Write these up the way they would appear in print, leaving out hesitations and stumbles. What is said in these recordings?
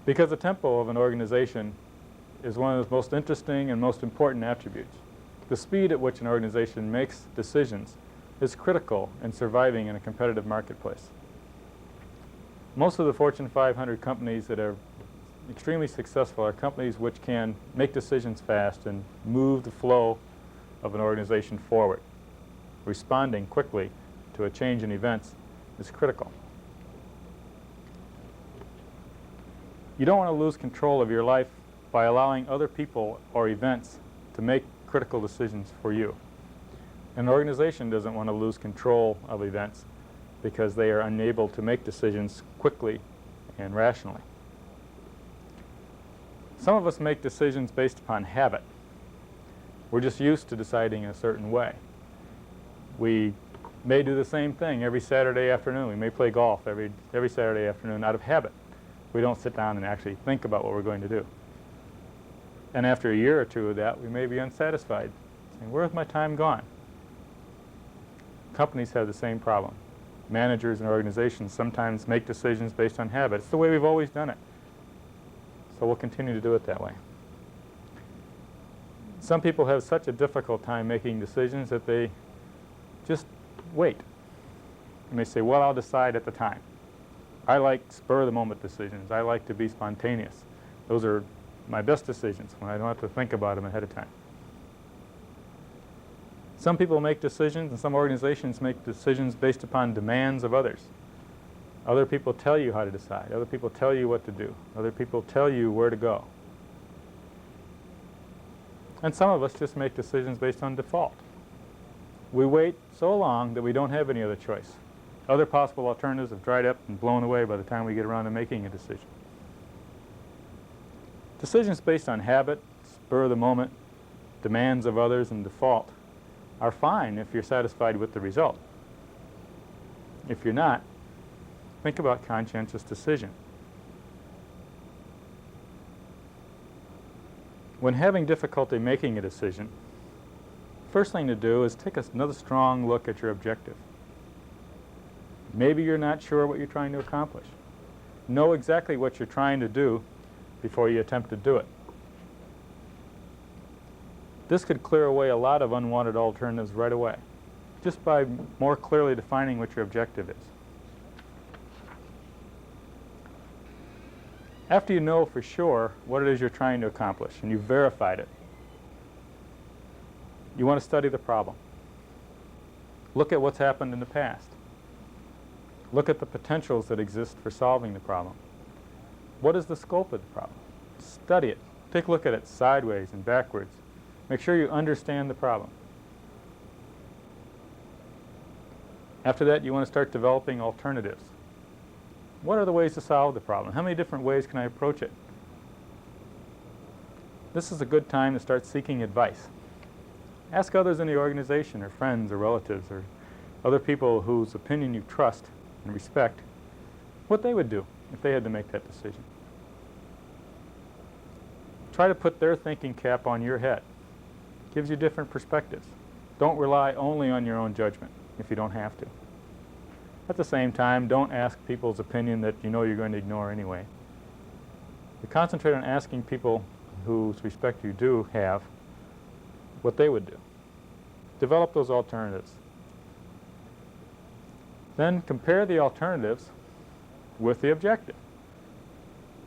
Because the tempo of an organization is one of the most interesting and most important attributes. The speed at which an organization makes decisions is critical in surviving in a competitive marketplace. Most of the Fortune 500 companies that are extremely successful are companies which can make decisions fast and move the flow of an organization forward. Responding quickly to a change in events is critical. You don't want to lose control of your life by allowing other people or events to make critical decisions for you. An organization doesn't want to lose control of events because they are unable to make decisions quickly and rationally. Some of us make decisions based upon habit. We're just used to deciding in a certain way. We may do the same thing every Saturday afternoon. We may play golf every Saturday afternoon out of habit. We don't sit down and actually think about what we're going to do. And after a year or two of that, we may be unsatisfied, saying, where's my time gone? Companies have the same problem. Managers and organizations sometimes make decisions based on habit. It's the way we've always done it. So we'll continue to do it that way. Some people have such a difficult time making decisions that they just wait. And they say, well, I'll decide at the time. I like spur-of-the-moment decisions. I like to be spontaneous. Those are my best decisions when I don't have to think about them ahead of time. Some people make decisions, and some organizations make decisions based upon demands of others. Other people tell you how to decide. Other people tell you what to do. Other people tell you where to go. And some of us just make decisions based on default. We wait so long that we don't have any other choice. Other possible alternatives have dried up and blown away by the time we get around to making a decision. Decisions based on habit, spur of the moment, demands of others, and default are fine if you're satisfied with the result. If you're not, think about conscientious decision. When having difficulty making a decision, first thing to do is take another strong look at your objective. Maybe you're not sure what you're trying to accomplish. Know exactly what you're trying to do before you attempt to do it. This could clear away a lot of unwanted alternatives right away, just by more clearly defining what your objective is. After you know for sure what it is you're trying to accomplish and you've verified it, you want to study the problem. Look at what's happened in the past. Look at the potentials that exist for solving the problem. What is the scope of the problem? Study it. Take a look at it sideways and backwards. Make sure you understand the problem. After that, you want to start developing alternatives. What are the ways to solve the problem? How many different ways can I approach it? This is a good time to start seeking advice. Ask others in the organization, or friends, or relatives, or other people whose opinion you trust and respect, what they would do if they had to make that decision. Try to put their thinking cap on your head. Gives you different perspectives. Don't rely only on your own judgment if you don't have to. At the same time, don't ask people's opinion that you know you're going to ignore anyway. You concentrate on asking people whose respect you do have what they would do. Develop those alternatives. Then compare the alternatives with the objective.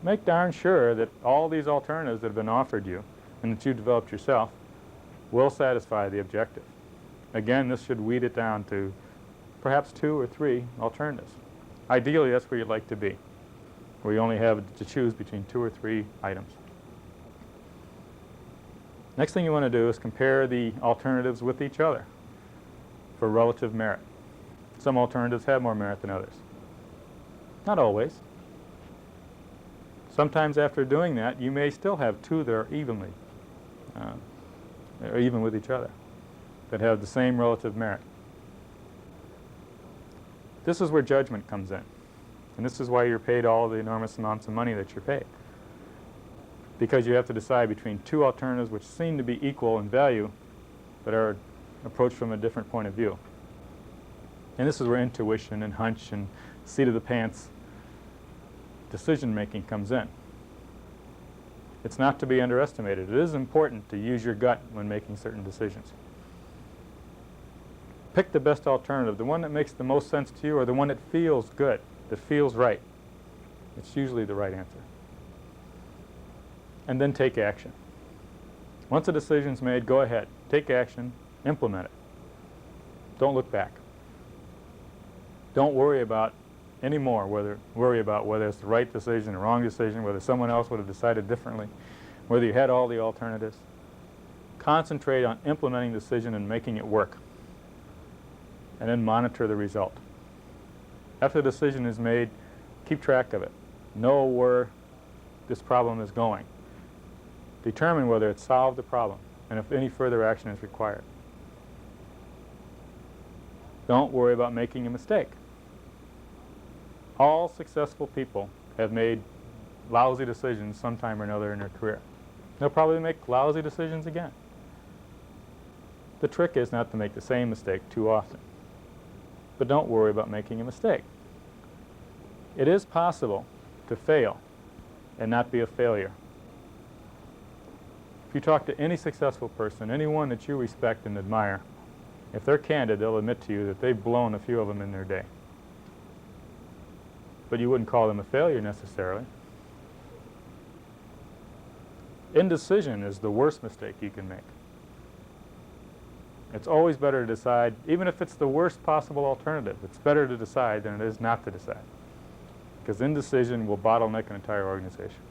Make darn sure that all these alternatives that have been offered you and that you developed yourself will satisfy the objective. Again, this should weed it down to perhaps 2 or 3 alternatives. Ideally, that's where you'd like to be, where you only have to choose between 2 or 3 items. Next thing you want to do is compare the alternatives with each other for relative merit. Some alternatives have more merit than others. Not always. Sometimes after doing that, you may still have 2 that are even with each other, that have the same relative merit. This is where judgment comes in. And this is why you're paid all the enormous amounts of money that you're paid. Because you have to decide between 2 alternatives which seem to be equal in value, but are approached from a different point of view. And this is where intuition and hunch and seat of the pants decision making comes in. It's not to be underestimated. It is important to use your gut when making certain decisions. Pick the best alternative, the one that makes the most sense to you, or the one that feels good, that feels right. It's usually the right answer. And then take action. Once a decision's made, go ahead. Take action. Implement it. Don't look back. Don't worry about anymore whether it's the right decision or wrong decision, whether someone else would have decided differently, whether you had all the alternatives. Concentrate on implementing the decision and making it work. And then monitor the result. After the decision is made, keep track of it. Know where this problem is going. Determine whether it solved the problem and if any further action is required. Don't worry about making a mistake. All successful people have made lousy decisions sometime or another in their career. They'll probably make lousy decisions again. The trick is not to make the same mistake too often. But don't worry about making a mistake. It is possible to fail and not be a failure. If you talk to any successful person, anyone that you respect and admire, if they're candid, they'll admit to you that they've blown a few of them in their day. But you wouldn't call them a failure necessarily. Indecision is the worst mistake you can make. It's always better to decide, even if it's the worst possible alternative. It's better to decide than it is not to decide. Because indecision will bottleneck an entire organization.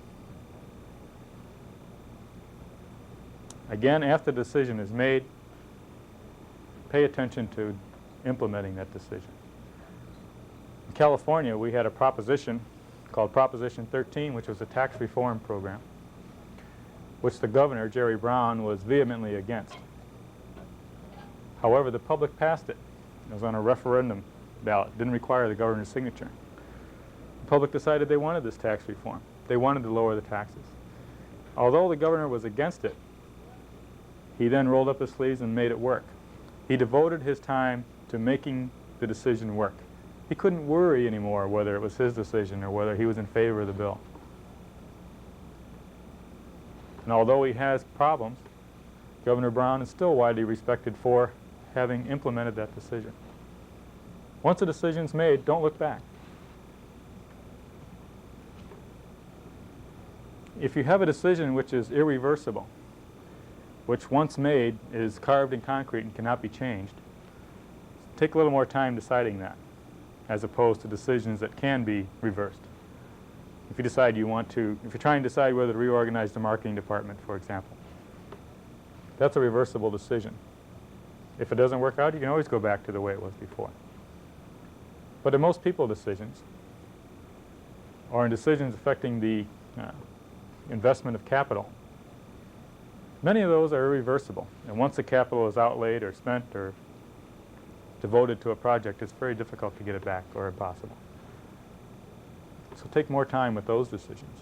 Again, after the decision is made, pay attention to implementing that decision. In California, we had a proposition called Proposition 13, which was a tax reform program, which the governor, Jerry Brown, was vehemently against. However, the public passed it. It was on a referendum ballot. It didn't require the governor's signature. The public decided they wanted this tax reform. They wanted to lower the taxes. Although the governor was against it, he then rolled up his sleeves and made it work. He devoted his time to making the decision work. He couldn't worry anymore whether it was his decision or whether he was in favor of the bill. And although he has problems, Governor Brown is still widely respected for having implemented that decision. Once a decision's made, don't look back. If you have a decision which is irreversible, which once made is carved in concrete and cannot be changed, take a little more time deciding that, as opposed to decisions that can be reversed. If you decide you want to, if you're trying to decide whether to reorganize the marketing department, for example, that's a reversible decision. If it doesn't work out, you can always go back to the way it was before. But in most people decisions, or in decisions affecting the investment of capital, many of those are irreversible. And once the capital is outlaid or spent or devoted to a project, it's very difficult to get it back or impossible. So take more time with those decisions.